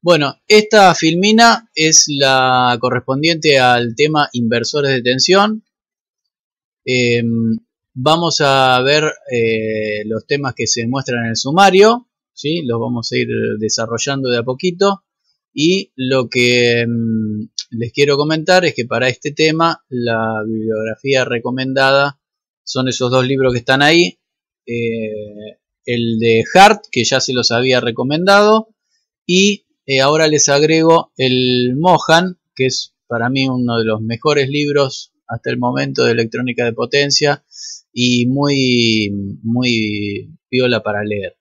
Bueno, esta filmina es la correspondiente al tema inversores de tensión. Vamos a ver los temas que se muestran en el sumario, ¿sí? Los vamos a ir desarrollando de a poquito. Y lo que les quiero comentar es que para este tema la bibliografía recomendada son esos dos libros que están ahí. El de Hart, que ya se los había recomendado, y ahora les agrego el Mohan, que es para mí uno de los mejores libros hasta el momento de electrónica de potencia y muy piola para leer.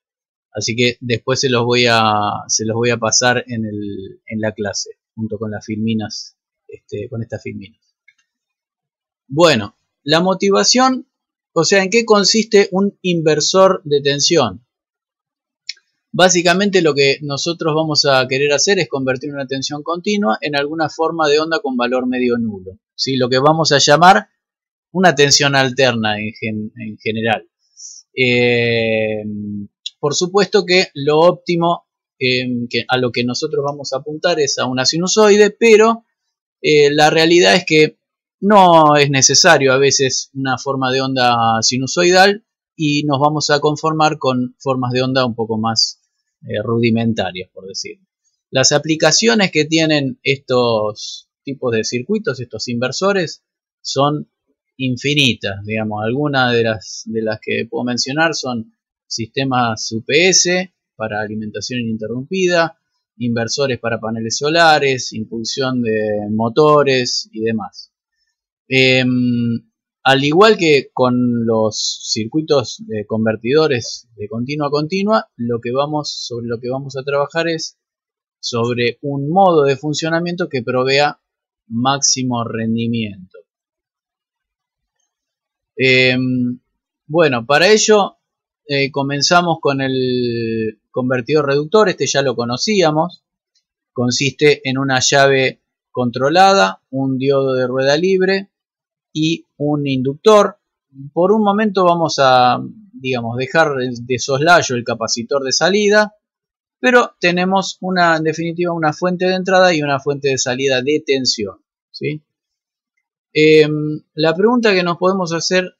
Así que después se los voy a pasar en la clase, junto con las filminas, con estas filminas. Bueno, la motivación, o sea, ¿en qué consiste un inversor de tensión? Básicamente lo que nosotros vamos a querer hacer es convertir una tensión continua en alguna forma de onda con valor medio nulo, ¿sí? Lo que vamos a llamar una tensión alterna en general. Por supuesto que lo óptimo a lo que nosotros vamos a apuntar es a una sinusoide, pero la realidad es que no es necesario a veces una forma de onda sinusoidal y nos vamos a conformar con formas de onda un poco más rudimentarias, por decirlo. Las aplicaciones que tienen estos tipos de circuitos, estos inversores, son infinitas, digamos. Algunas de las que puedo mencionar son sistemas UPS para alimentación ininterrumpida, inversores para paneles solares, impulsión de motores y demás. Al igual que con los circuitos de convertidores de continua a continua, sobre lo que vamos a trabajar es sobre un modo de funcionamiento que provea máximo rendimiento. Bueno, para ello comenzamos con el convertidor reductor. Este ya lo conocíamos. Consiste en una llave controlada, un diodo de rueda libre y un inductor. Por un momento vamos a, digamos, dejar de soslayo el capacitor de salida, pero tenemos en definitiva una fuente de entrada y una fuente de salida de tensión, ¿sí? La pregunta que nos podemos hacer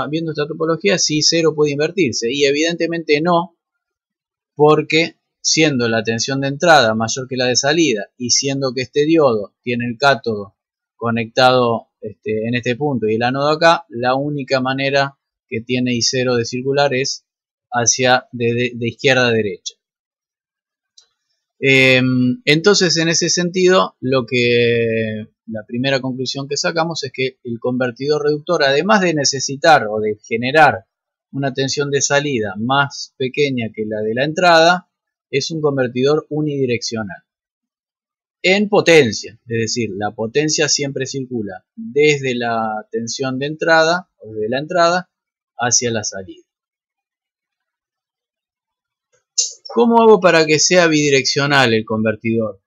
viendo esta topología es si cero puede invertirse, y evidentemente no, porque siendo la tensión de entrada mayor que la de salida y siendo que este diodo tiene el cátodo conectado en este punto y el ánodo acá, la única manera que tiene I0 de circular es hacia de izquierda a derecha. Entonces, en ese sentido, la primera conclusión que sacamos es que el convertidor reductor, además de necesitar o de generar una tensión de salida más pequeña que la de la entrada, es un convertidor unidireccional en potencia, es decir, la potencia siempre circula desde la tensión de entrada o desde la entrada hacia la salida. ¿Cómo hago para que sea bidireccional el convertidor?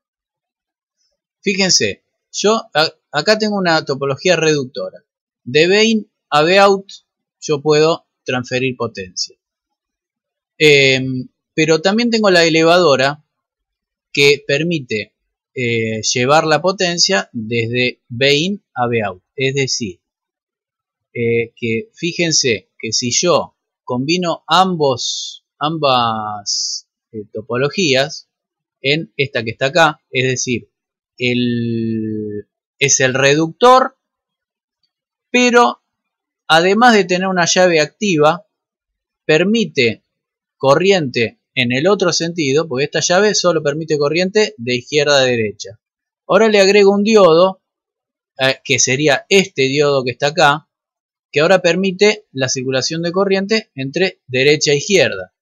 Fíjense, yo acá tengo una topología reductora. De Vane a Vout yo puedo transferir potencia. Pero también tengo la elevadora que permite llevar la potencia desde Vane a Vout. Es decir, que fíjense que si yo combino ambas topologías en esta que está acá, es decir, es el reductor, pero además de tener una llave activa, permite corriente en el otro sentido, porque esta llave solo permite corriente de izquierda a derecha. Ahora le agrego un diodo, que sería este diodo que está acá, que ahora permite la circulación de corriente entre derecha e izquierda.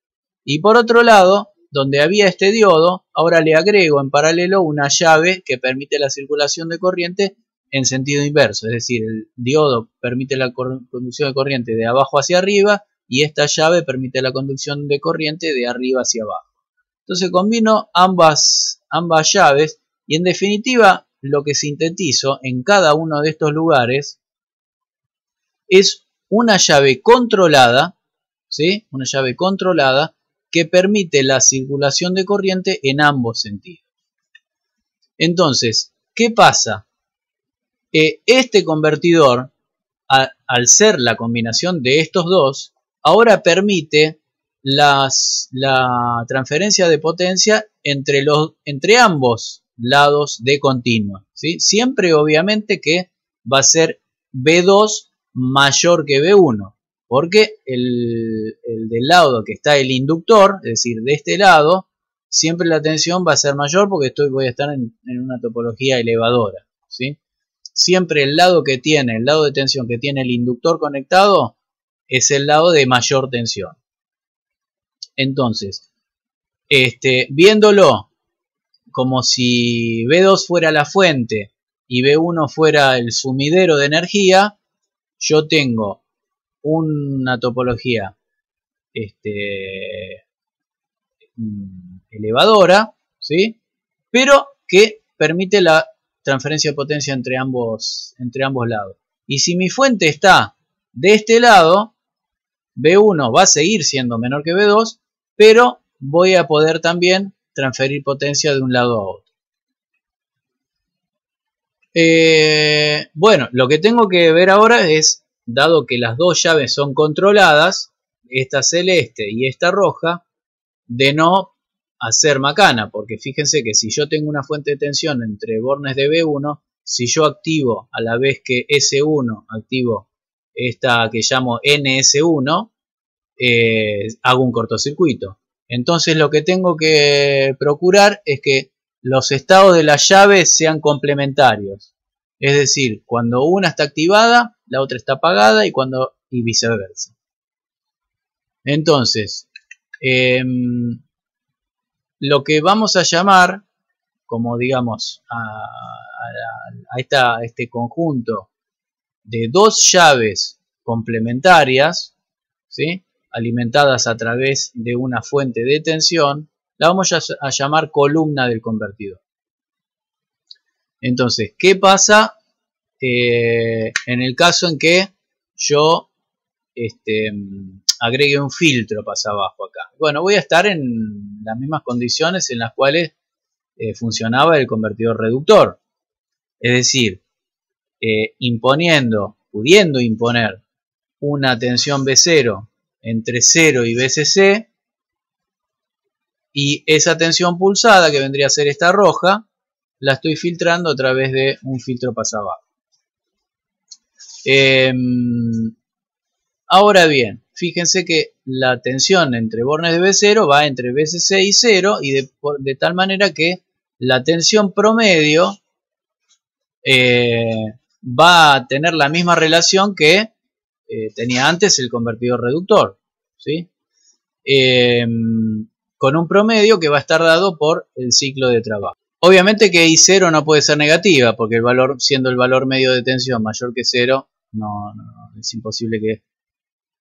Y por otro lado, donde había este diodo, ahora le agrego en paralelo una llave que permite la circulación de corriente en sentido inverso. Es decir, el diodo permite la conducción de corriente de abajo hacia arriba y esta llave permite la conducción de corriente de arriba hacia abajo. Entonces combino ambas llaves y en definitiva lo que sintetizo en cada uno de estos lugares es una llave controlada, ¿sí? Una llave controlada que permite la circulación de corriente en ambos sentidos. Entonces, ¿qué pasa? Este convertidor, al ser la combinación de estos dos, ahora permite la transferencia de potencia entre ambos lados de continua, ¿sí? Siempre obviamente que va a ser V2 mayor que V1, porque el del lado que está el inductor, es decir, de este lado, siempre la tensión va a ser mayor porque voy a estar en una topología elevadora, ¿sí? Siempre el lado de tensión que tiene el inductor conectado es el lado de mayor tensión. Entonces, viéndolo como si V2 fuera la fuente y V1 fuera el sumidero de energía, yo tengo una topología elevadora, ¿sí? Pero que permite la transferencia de potencia entre ambos lados. Y si mi fuente está de este lado, V1 va a seguir siendo menor que V2, pero voy a poder también transferir potencia de un lado a otro. Bueno, lo que tengo que ver ahora es, dado que las dos llaves son controladas, esta celeste y esta roja, de no hacer macana, porque fíjense que si yo tengo una fuente de tensión entre bornes de V1, si yo activo a la vez que S1, activo esta que llamo NS1, hago un cortocircuito. Entonces lo que tengo que procurar es que los estados de las llaves sean complementarios. Es decir, cuando una está activada, la otra está apagada y viceversa. Entonces, lo que vamos a llamar, como digamos, a este conjunto de dos llaves complementarias, ¿sí?, alimentadas a través de una fuente de tensión, la vamos a llamar columna del convertidor. Entonces, ¿qué pasa en el caso en que yo agregue un filtro pasa abajo acá? Bueno, voy a estar en las mismas condiciones en las cuales funcionaba el convertidor reductor. Es decir, pudiendo imponer una tensión V0 entre 0 y VCC, y esa tensión pulsada, que vendría a ser esta roja, la estoy filtrando a través de un filtro pasabajo. Ahora bien, fíjense que la tensión entre bornes de V0 va entre VCC y 0, y de tal manera que la tensión promedio va a tener la misma relación que tenía antes el convertidor reductor, ¿sí? Con un promedio que va a estar dado por el ciclo de trabajo. Obviamente que I0 no puede ser negativa, porque siendo el valor medio de tensión mayor que 0, no, es imposible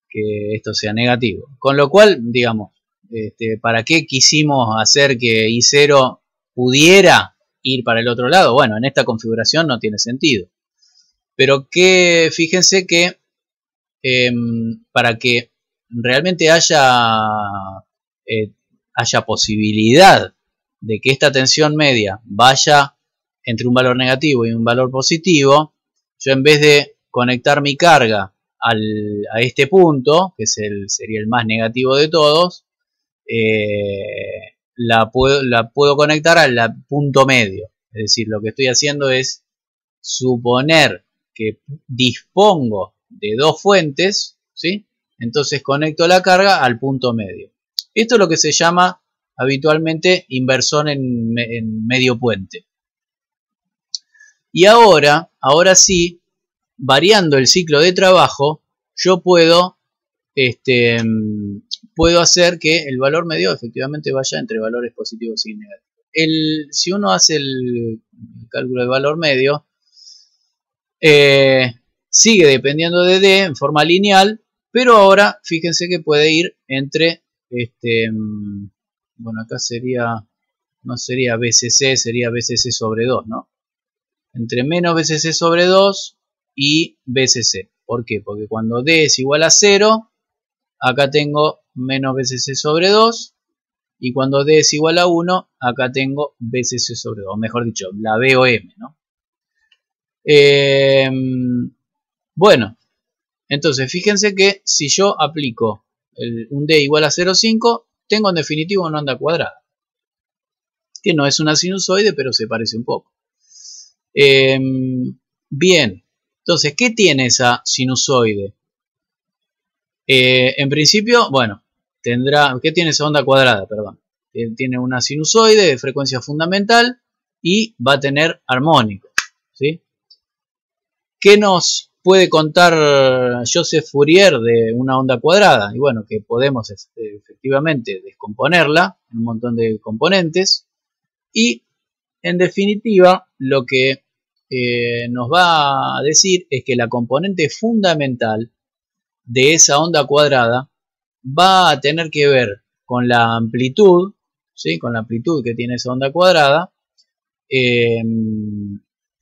que esto sea negativo. Con lo cual, digamos, ¿para qué quisimos hacer que I0 pudiera ir para el otro lado? Bueno, en esta configuración no tiene sentido. Pero fíjense que para que realmente haya posibilidad de que esta tensión media vaya entre un valor negativo y un valor positivo, yo en vez de conectar mi carga a este punto, que sería el más negativo de todos, la puedo conectar al punto medio. Es decir, lo que estoy haciendo es suponer que dispongo de dos fuentes, ¿sí? Entonces conecto la carga al punto medio. Esto es lo que se llama habitualmente inversor en medio puente. Y ahora sí, variando el ciclo de trabajo, yo puedo hacer que el valor medio efectivamente vaya entre valores positivos y negativos. Si uno hace el cálculo de valor medio, sigue dependiendo de D en forma lineal, pero ahora fíjense que puede ir entre, bueno, acá no sería BCC, sería BCC sobre 2, ¿no? Entre menos BCC sobre 2 y BCC. ¿Por qué? Porque cuando D es igual a 0, acá tengo menos BCC sobre 2, y cuando D es igual a 1, acá tengo BCC sobre 2, o mejor dicho, la BOM, ¿no? Bueno, entonces fíjense que si yo aplico un D igual a 0,5, tengo en definitiva una onda cuadrada, que no es una sinusoide, pero se parece un poco. Bien, entonces, ¿qué tiene esa sinusoide? En principio, bueno, tendrá, ¿qué tiene esa onda cuadrada? Perdón. Tiene una sinusoide de frecuencia fundamental y va a tener armónicos, ¿sí? ¿Qué nos puede contar Joseph Fourier de una onda cuadrada? Y bueno, que podemos efectivamente descomponerla en un montón de componentes y, en definitiva, lo que nos va a decir es que la componente fundamental de esa onda cuadrada va a tener que ver con la amplitud, ¿sí? Con la amplitud que tiene esa onda cuadrada,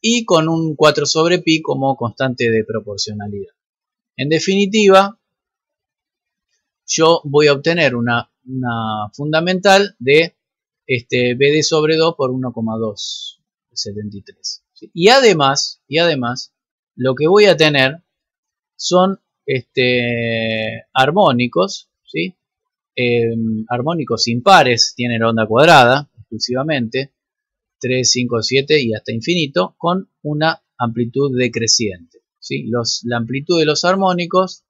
y con un 4 sobre pi como constante de proporcionalidad. En definitiva, yo voy a obtener una fundamental de BD sobre 2 por 1,273. ¿Sí? Y además, lo que voy a tener son armónicos, ¿sí? Armónicos impares tienen onda cuadrada exclusivamente, 3, 5, 7 y hasta infinito, con una amplitud decreciente, ¿sí? La amplitud de los armónicos,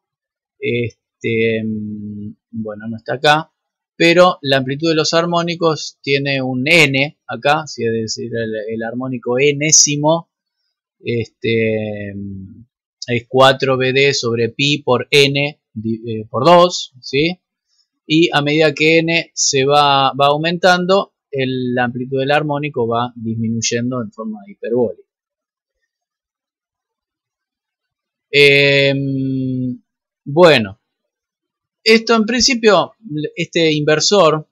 bueno, no está acá, pero la amplitud de los armónicos tiene un n acá, es decir, el armónico enésimo, es 4BD sobre pi por n por 2, ¿sí? Y a medida que n se va aumentando, la amplitud del armónico va disminuyendo en forma hiperbólica. Bueno, esto en principio, este inversor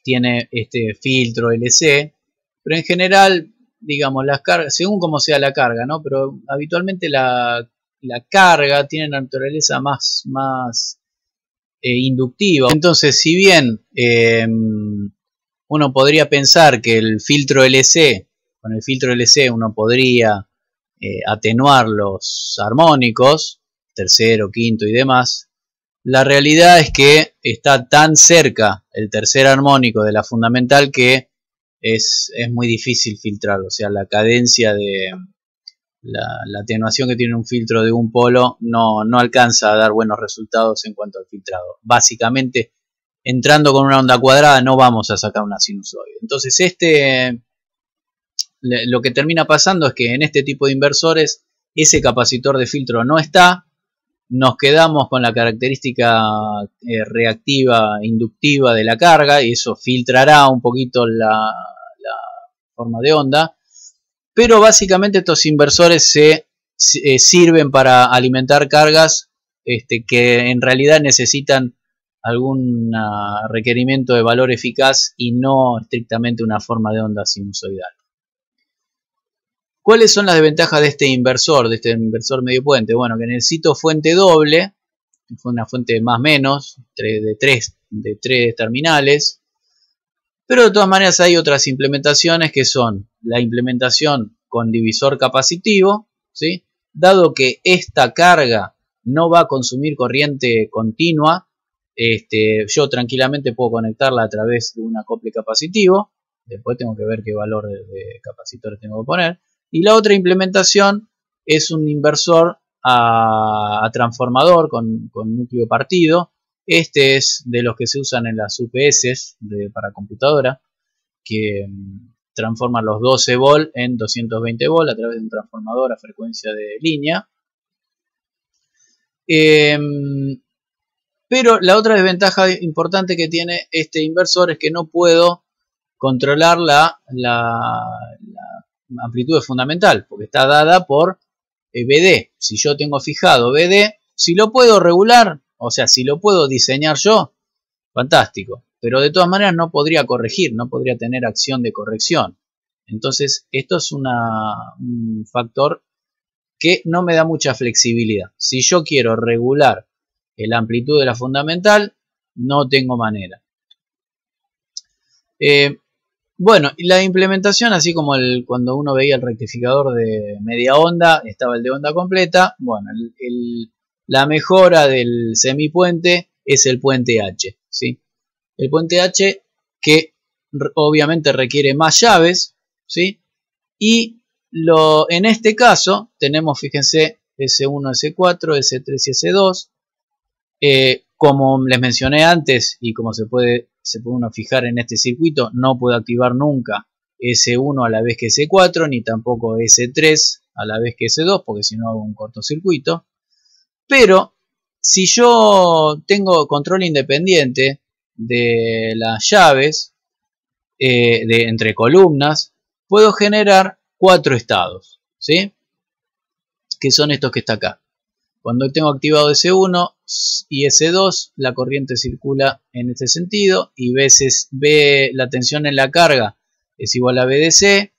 tiene este filtro LC, pero en general, digamos, las cargas, según como sea la carga, ¿no? Pero habitualmente la carga tiene una naturaleza más inductiva. Entonces, si bien uno podría pensar que el filtro LC, con el filtro LC uno podría atenuar los armónicos, tercero, quinto y demás, la realidad es que está tan cerca el tercer armónico de la fundamental que es muy difícil filtrarlo. O sea, la cadencia de la atenuación que tiene un filtro de un polo no alcanza a dar buenos resultados en cuanto al filtrado. Básicamente, entrando con una onda cuadrada no vamos a sacar una sinusoide. Entonces, lo que termina pasando es que en este tipo de inversores ese capacitor de filtro no está. Nos quedamos con la característica reactiva inductiva de la carga y eso filtrará un poquito la forma de onda, pero básicamente estos inversores sirven para alimentar cargas que en realidad necesitan algún requerimiento de valor eficaz y no estrictamente una forma de onda sinusoidal. ¿Cuáles son las desventajas de este inversor medio puente? Bueno, que necesito fuente doble, fue una fuente más menos, de tres terminales, pero de todas maneras hay otras implementaciones que son la implementación con divisor capacitivo, ¿sí? Dado que esta carga no va a consumir corriente continua, yo tranquilamente puedo conectarla a través de un acople capacitivo, después tengo que ver qué valor de capacitor tengo que poner. Y la otra implementación es un inversor a transformador con núcleo partido. Este es de los que se usan en las UPS para computadora, que transforman los 12 volt en 220 volt a través de un transformador a frecuencia de línea. Pero la otra desventaja importante que tiene este inversor es que no puedo controlar la amplitud fundamental, porque está dada por BD. Si yo tengo fijado BD, si lo puedo regular, o sea, si lo puedo diseñar yo, fantástico. Pero de todas maneras no podría corregir, no podría tener acción de corrección. Entonces, esto es un factor que no me da mucha flexibilidad. Si yo quiero regular la amplitud de la fundamental, no tengo manera. Bueno, y la implementación, así como cuando uno veía el rectificador de media onda, estaba el de onda completa. Bueno, la mejora del semipuente es el puente H, ¿sí? El puente H que obviamente requiere más llaves, ¿sí? Y en este caso tenemos, fíjense, S1, S4, S3 y S2. Como les mencioné antes y como se puede uno fijar en este circuito, no puedo activar nunca S1 a la vez que S4, ni tampoco S3 a la vez que S2, porque si no hago un cortocircuito. Pero si yo tengo control independiente de las llaves entre columnas, puedo generar 4 estados, ¿sí? Que son estos que está acá. Cuando tengo activado S1 y S2, la corriente circula en este sentido y la tensión en la carga es igual a BDC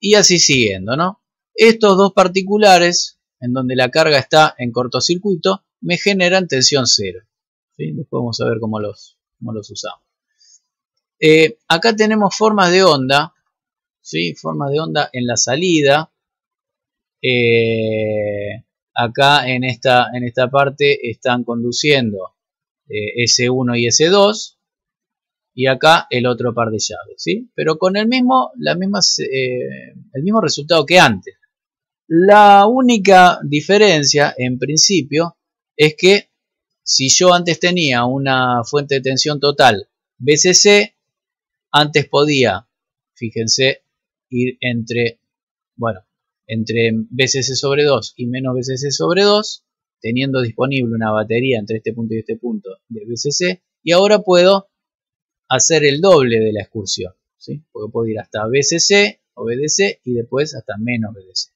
y así siguiendo, ¿no? Estos dos particulares, en donde la carga está en cortocircuito, me generan tensión cero, ¿sí? Después vamos a ver cómo los usamos. Acá tenemos formas de onda, ¿sí? Formas de onda en la salida. Acá en esta parte están conduciendo S1 y S2 y acá el otro par de llaves, ¿sí? Pero con el mismo resultado que antes. La única diferencia en principio es que si yo antes tenía una fuente de tensión total BCC, antes podía, fíjense, ir entre BCC sobre 2 y menos BCC sobre 2, teniendo disponible una batería entre este punto y este punto de BCC, y ahora puedo hacer el doble de la excursión, ¿sí? Porque puedo ir hasta BCC o BDC y después hasta menos BDC.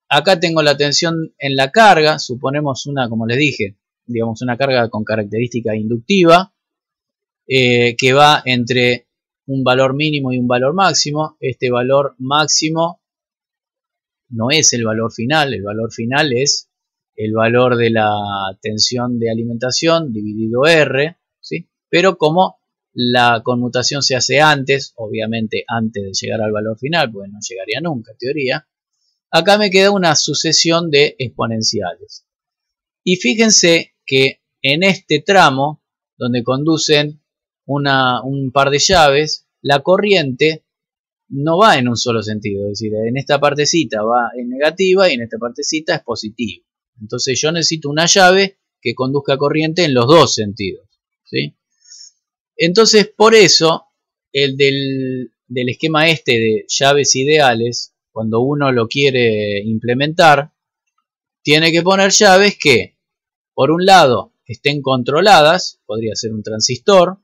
Acá tengo la tensión en la carga, suponemos como les dije, digamos una carga con característica inductiva, que va entre un valor mínimo y un valor máximo. Este valor máximo no es el valor final es el valor de la tensión de alimentación dividido R, ¿sí? Pero como la conmutación se hace antes, obviamente antes de llegar al valor final, pues no llegaría nunca en teoría, acá me queda una sucesión de exponenciales. Y fíjense que en este tramo, donde conducen un par de llaves, la corriente no va en un solo sentido, es decir, en esta partecita va en negativa y en esta partecita es positiva. Entonces yo necesito una llave que conduzca corriente en los dos sentidos, ¿sí? Entonces por eso el del esquema este de llaves ideales, cuando uno lo quiere implementar, tiene que poner llaves que por un lado estén controladas, podría ser un transistor,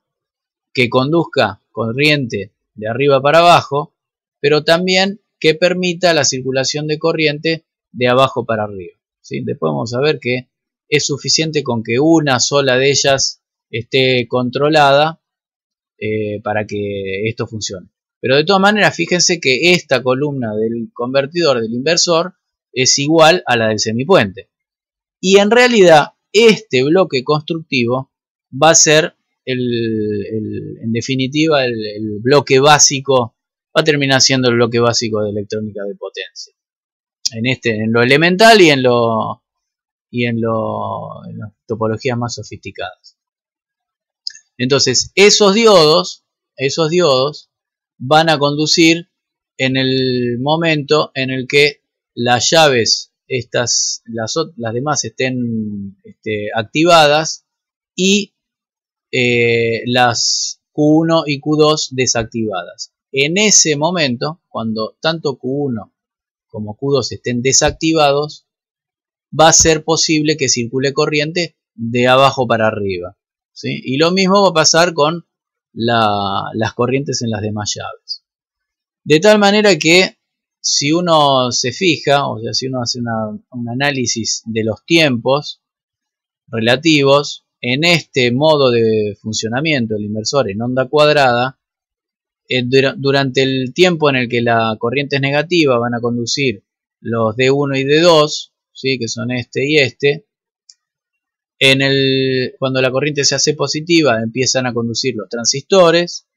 que conduzca corriente de arriba para abajo, pero también que permita la circulación de corriente de abajo para arriba, ¿sí? Después vamos a ver que es suficiente con que una sola de ellas esté controlada para que esto funcione. Pero de todas maneras, fíjense que esta columna del convertidor del inversor es igual a la del semipuente. Y en realidad, este bloque constructivo va a ser en definitiva el bloque básico, va a terminar siendo el bloque básico de electrónica de potencia. En lo elemental y en las topologías más sofisticadas. Entonces, esos diodos van a conducir en el momento en el que las llaves, las demás estén activadas y las Q1 y Q2 desactivadas. En ese momento, cuando tanto Q1 como Q2 estén desactivados, va a ser posible que circule corriente de abajo para arriba, ¿sí? Y lo mismo va a pasar con las corrientes en las demás llaves. De tal manera que si uno se fija, o sea, si uno hace un análisis de los tiempos relativos, en este modo de funcionamiento del inversor en onda cuadrada, durante el tiempo en el que la corriente es negativa van a conducir los D1 y D2, ¿sí? Que son este y este. Cuando la corriente se hace positiva, empiezan a conducir los transistores.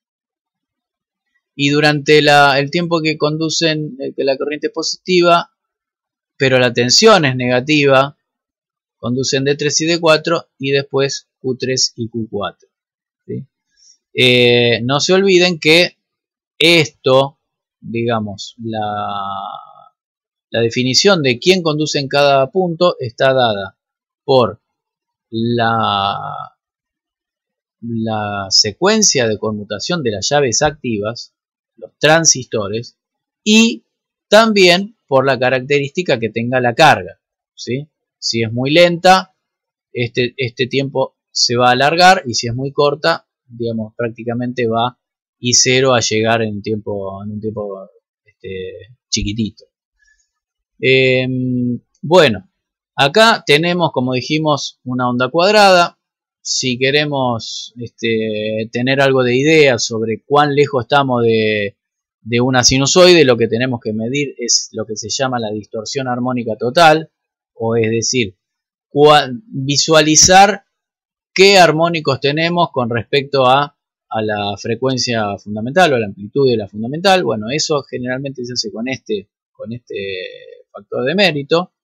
Y durante el tiempo que conducen, que la corriente es positiva, pero la tensión es negativa, conducen D3 y D4 y después Q3 y Q4. ¿Sí? No se olviden que esto, digamos, la definición de quién conduce en cada punto está dada por la secuencia de conmutación de las llaves activas, los transistores, y también por la característica que tenga la carga, ¿sí? Si es muy lenta, este tiempo se va a alargar, y si es muy corta, digamos, prácticamente va I0 a llegar en un tiempo chiquitito. Bueno, acá tenemos, como dijimos, una onda cuadrada. Si queremos tener algo de idea sobre cuán lejos estamos de una sinusoide, lo que tenemos que medir es lo que se llama la distorsión armónica total, o es decir, visualizar qué armónicos tenemos con respecto a la frecuencia fundamental o a la amplitud de la fundamental. Bueno, eso generalmente se hace con este factor de mérito.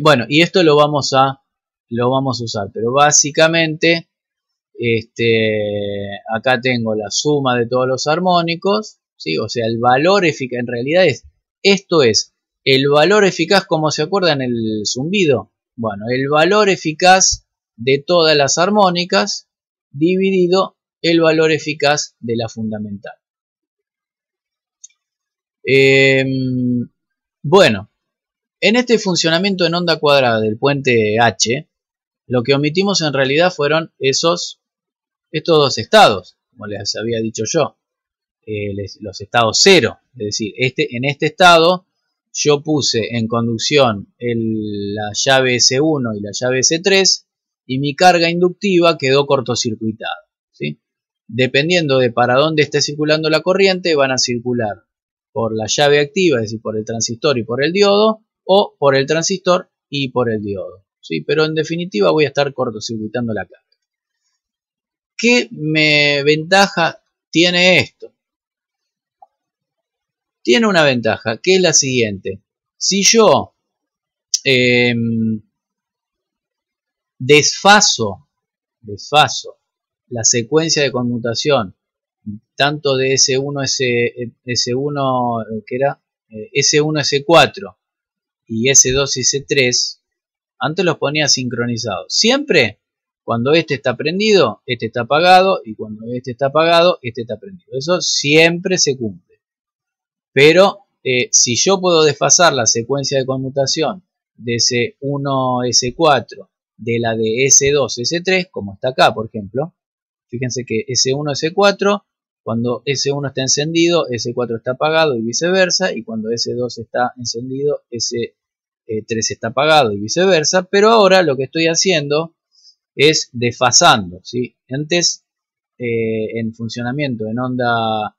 Bueno, y esto lo vamos a usar, pero básicamente acá tengo la suma de todos los armónicos, ¿sí? O sea, el valor eficaz, en realidad esto es el valor eficaz, como se acuerdan el zumbido. Bueno, el valor eficaz de todas las armónicas dividido el valor eficaz de la fundamental. Bueno, en este funcionamiento en onda cuadrada del puente H, lo que omitimos en realidad fueron estos dos estados, como les había dicho yo, los estados 0. Es decir, en este estado yo puse en conducción la llave S1 y la llave S3 y mi carga inductiva quedó cortocircuitada, ¿sí? Dependiendo de para dónde esté circulando la corriente, van a circular por la llave activa, es decir, por el transistor y por el diodo, o por el transistor y por el diodo, ¿sí? Pero en definitiva voy a estar cortocircuitando la carga. ¿Qué ventaja tiene esto? Tiene una ventaja, que es la siguiente. Si yo desfaso la secuencia de conmutación tanto de S1, que era S1, S4 y S2 y S3, antes los ponía sincronizados. Siempre cuando este está prendido, este está apagado, y cuando este está apagado, este está prendido. Eso siempre se cumple. Pero si yo puedo desfasar la secuencia de conmutación de S1, S4 de la de S2, S3, como está acá, por ejemplo, fíjense que S1, S4, cuando S1 está encendido, S4 está apagado y viceversa, y cuando S2 está encendido, S3 está apagado y viceversa. Pero ahora lo que estoy haciendo es desfasando, ¿sí? Antes, en funcionamiento en onda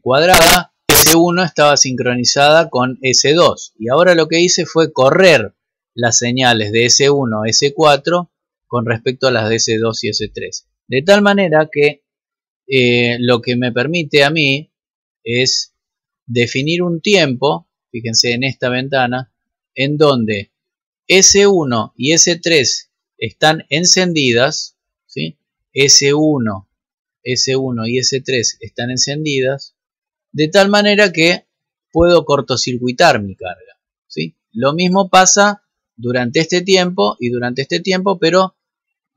cuadrada, S1 estaba sincronizada con S2, y ahora lo que hice fue correr las señales de S1 a S4 con respecto a las de S2 y S3, de tal manera que lo que me permite a mí es definir un tiempo, fíjense en esta ventana, en donde S1 y S3 están encendidas, ¿sí? S1 y S3 están encendidas, de tal manera que puedo cortocircuitar mi carga, ¿sí? Lo mismo pasa durante este tiempo y durante este tiempo, pero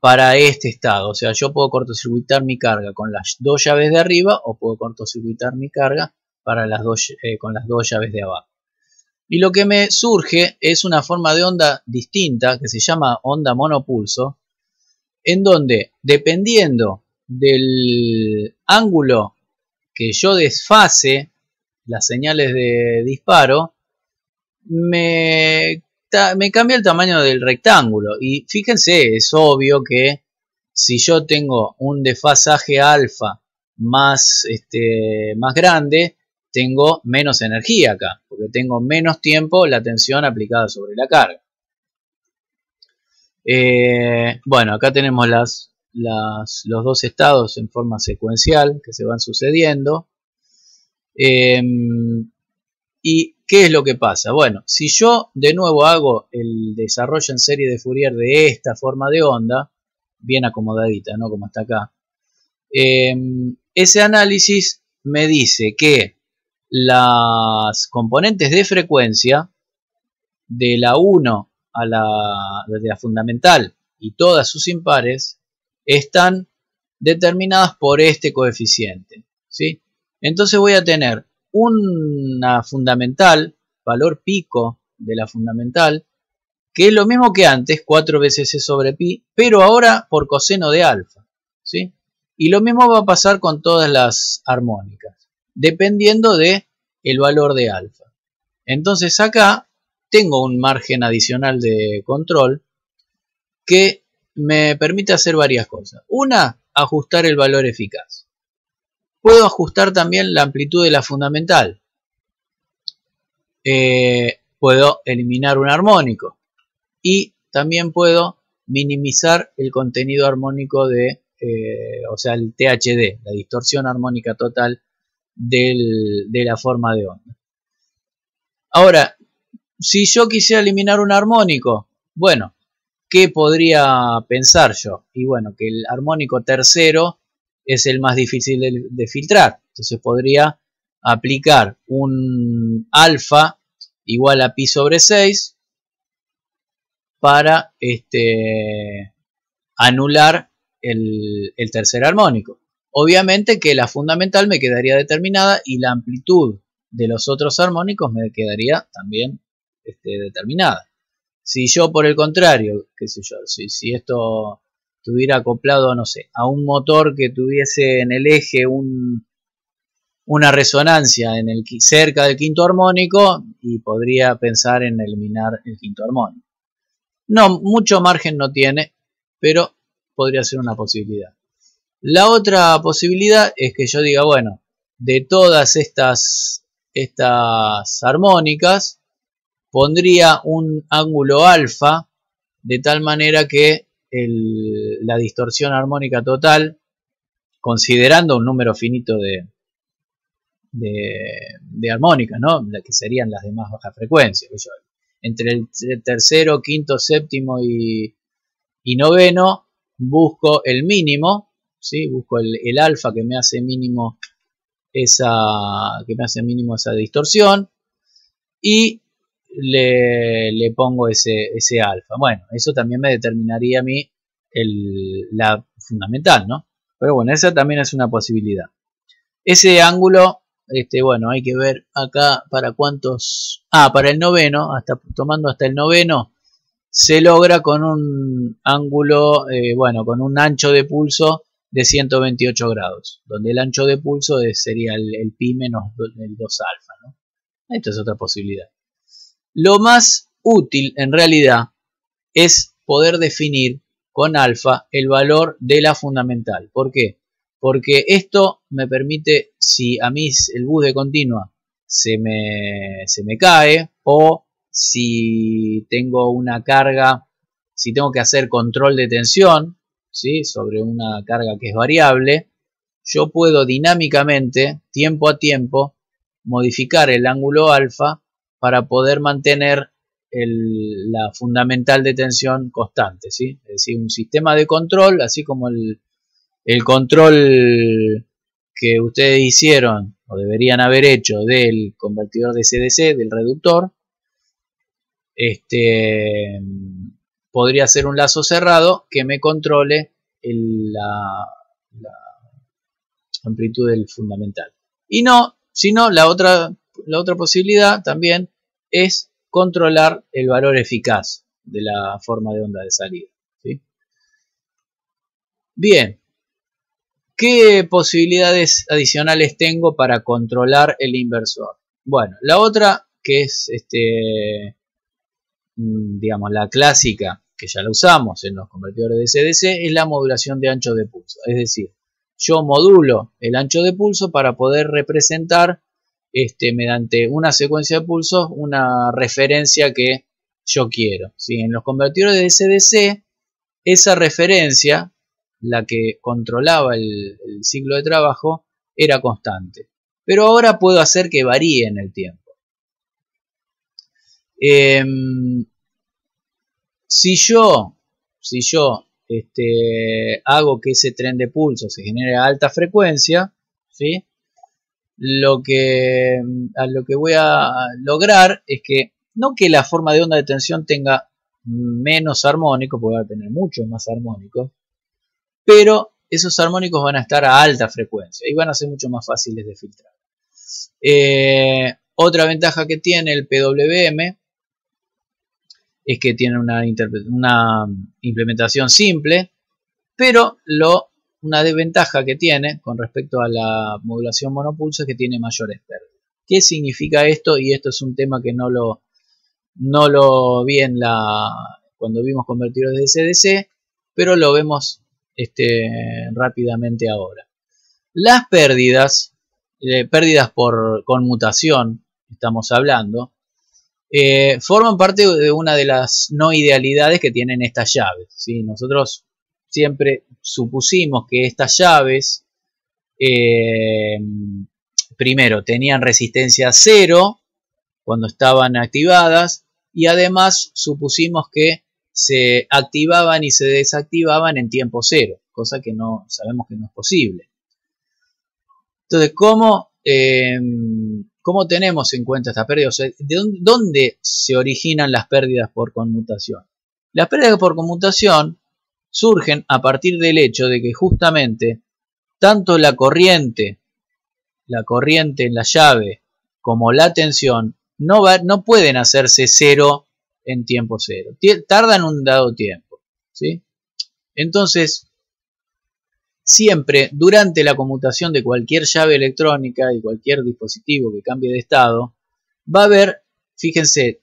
para este estado. O sea, yo puedo cortocircuitar mi carga con las dos llaves de arriba, o puedo cortocircuitar mi carga con las dos llaves de abajo. Y lo que me surge es una forma de onda distinta que se llama onda monopulso, en donde, dependiendo del ángulo que yo desfase las señales de disparo, me cambia el tamaño del rectángulo. Y fíjense, es obvio que si yo tengo un desfasaje alfa más grande, tengo menos energía acá, porque tengo menos tiempo la tensión aplicada sobre la carga. Bueno, acá tenemos los dos estados en forma secuencial que se van sucediendo. ¿Y qué es lo que pasa? Bueno, si yo de nuevo hago el desarrollo en serie de Fourier de esta forma de onda, bien acomodadita, ¿no? Como está acá, ese análisis me dice que las componentes de frecuencia de la 1 a de la fundamental y todas sus impares están determinadas por este coeficiente, ¿sí? Entonces voy a tener una fundamental, valor pico de la fundamental, que es lo mismo que antes, 4 veces C sobre pi, pero ahora por coseno de alfa, ¿sí? Y lo mismo va a pasar con todas las armónicas, dependiendo de el valor de alfa. Entonces acá tengo un margen adicional de control que me permite hacer varias cosas. Una, ajustar el valor eficaz. Puedo ajustar también la amplitud de la fundamental. Puedo eliminar un armónico. Y también puedo minimizar el contenido armónico o sea, el THD, la distorsión armónica total de la forma de onda. Ahora, si yo quisiera eliminar un armónico, bueno, ¿qué podría pensar yo? Y bueno, que el armónico tercero es el más difícil de filtrar. Entonces podría aplicar un alfa igual a pi sobre 6 para anular el tercer armónico. Obviamente que la fundamental me quedaría determinada y la amplitud de los otros armónicos me quedaría también determinada. Si yo por el contrario, qué sé yo, si esto estuviera acoplado, no sé, a un motor que tuviese en el eje una resonancia cerca del quinto armónico, y podría pensar en eliminar el quinto armónico. No, mucho margen no tiene, pero podría ser una posibilidad. La otra posibilidad es que yo diga, bueno, de todas estas armónicas, pondría un ángulo alfa de tal manera que la distorsión armónica total, considerando un número finito de armónicas, ¿no? Que serían las de más baja frecuencia, entre el tercero, quinto, séptimo y noveno, busco el mínimo, ¿sí? Busco el alfa que me hace mínimo esa distorsión, y le pongo ese alfa. Bueno, eso también me determinaría a mí la fundamental, ¿no? Pero bueno, esa también es una posibilidad. Ese ángulo, bueno, hay que ver acá para cuántos. Para el noveno, tomando hasta el noveno, se logra con un ángulo, bueno, con un ancho de pulso de 128 grados, donde el ancho de pulso sería el pi menos el 2 alfa, ¿no? Esto es otra posibilidad. Lo más útil en realidad es poder definir con alfa el valor de la fundamental. ¿Por qué? Porque esto me permite, si a mí el bus de continua se me cae, o si tengo una carga, si tengo que hacer control de tensión, ¿sí? Sobre una carga que es variable, yo puedo dinámicamente, tiempo a tiempo, modificar el ángulo alfa para poder mantener la fundamental de tensión constante, ¿sí? Es decir, un sistema de control, así como el control que ustedes hicieron o deberían haber hecho del convertidor de DC-DC, del reductor, podría ser un lazo cerrado que me controle la amplitud del fundamental. Y no, sino la otra posibilidad también es controlar el valor eficaz de la forma de onda de salida, ¿sí? Bien, ¿qué posibilidades adicionales tengo para controlar el inversor? Bueno, la otra, que es digamos la clásica, que ya la usamos en los convertidores de DC-DC, es la modulación de ancho de pulso. Es decir, yo modulo el ancho de pulso para poder representar mediante una secuencia de pulsos una referencia que yo quiero, ¿sí? En los convertidores de DC-DC esa referencia, la que controlaba el ciclo de trabajo, era constante. Pero ahora puedo hacer que varíe en el tiempo. Si yo hago que ese tren de pulso se genere a alta frecuencia, ¿sí? A lo que voy a lograr es que, no que la forma de onda de tensión tenga menos armónicos, porque va a tener muchos más armónicos, pero esos armónicos van a estar a alta frecuencia y van a ser mucho más fáciles de filtrar. Otra ventaja que tiene el PWM es que tiene una implementación simple, pero una desventaja que tiene con respecto a la modulación monopulso es que tiene mayores pérdidas. ¿Qué significa esto? Y esto es un tema que no lo vi cuando vimos convertidores de DC-DC, pero lo vemos rápidamente ahora. Las pérdidas por conmutación, estamos hablando, forman parte de una de las no idealidades que tienen estas llaves, ¿sí? Nosotros siempre supusimos que estas llaves primero tenían resistencia cero cuando estaban activadas, y además supusimos que se activaban y se desactivaban en tiempo cero, cosa que no sabemos que no es posible. Entonces, ¿cómo tenemos en cuenta estas pérdidas? O sea, ¿dónde se originan las pérdidas por conmutación? Las pérdidas por conmutación surgen a partir del hecho de que justamente tanto la corriente en la llave como la tensión no pueden hacerse cero en tiempo cero. Tardan un dado tiempo, ¿sí? Entonces, siempre durante la conmutación de cualquier llave electrónica y cualquier dispositivo que cambie de estado, va a haber, fíjense,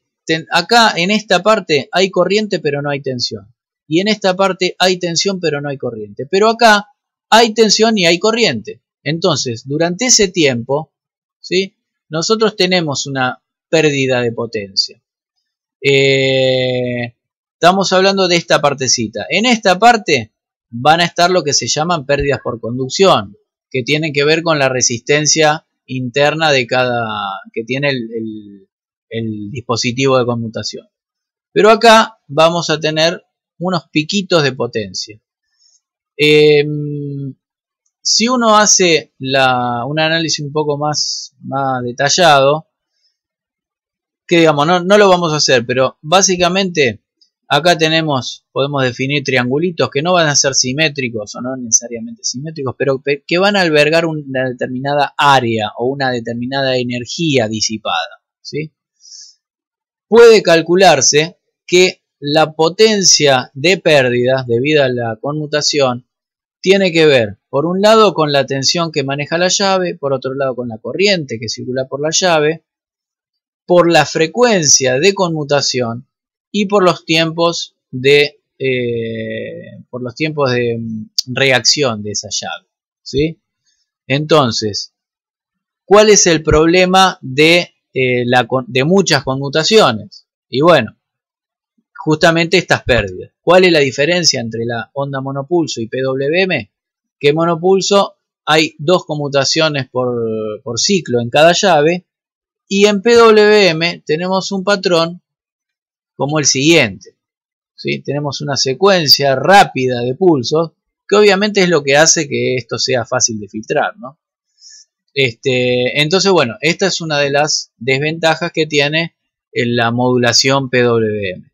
acá en esta parte hay corriente pero no hay tensión. Y en esta parte hay tensión pero no hay corriente. Pero acá hay tensión y hay corriente. Entonces, durante ese tiempo, ¿sí?, nosotros tenemos una pérdida de potencia. Estamos hablando de esta partecita. En esta parte van a estar lo que se llaman pérdidas por conducción, que tienen que ver con la resistencia interna que tiene el dispositivo de conmutación. Pero acá vamos a tener unos piquitos de potencia. Si uno hace un análisis un poco más detallado, que digamos, no lo vamos a hacer, pero básicamente acá podemos definir triangulitos que no van a ser simétricos o no necesariamente simétricos, pero que van a albergar una determinada área o una determinada energía disipada, ¿sí? Puede calcularse que la potencia de pérdidas debido a la conmutación tiene que ver, por un lado, con la tensión que maneja la llave, por otro lado, con la corriente que circula por la llave, por la frecuencia de conmutación y por los tiempos de reacción de esa llave, ¿sí? Entonces, ¿cuál es el problema de muchas conmutaciones? Y bueno, justamente estas pérdidas. ¿Cuál es la diferencia entre la onda monopulso y PWM? Que en monopulso hay 2 conmutaciones por ciclo en cada llave, y en PWM tenemos un patrón como el siguiente, ¿sí? Tenemos una secuencia rápida de pulsos, que obviamente es lo que hace que esto sea fácil de filtrar, ¿no? Entonces, bueno, esta es una de las desventajas que tiene en la modulación PWM.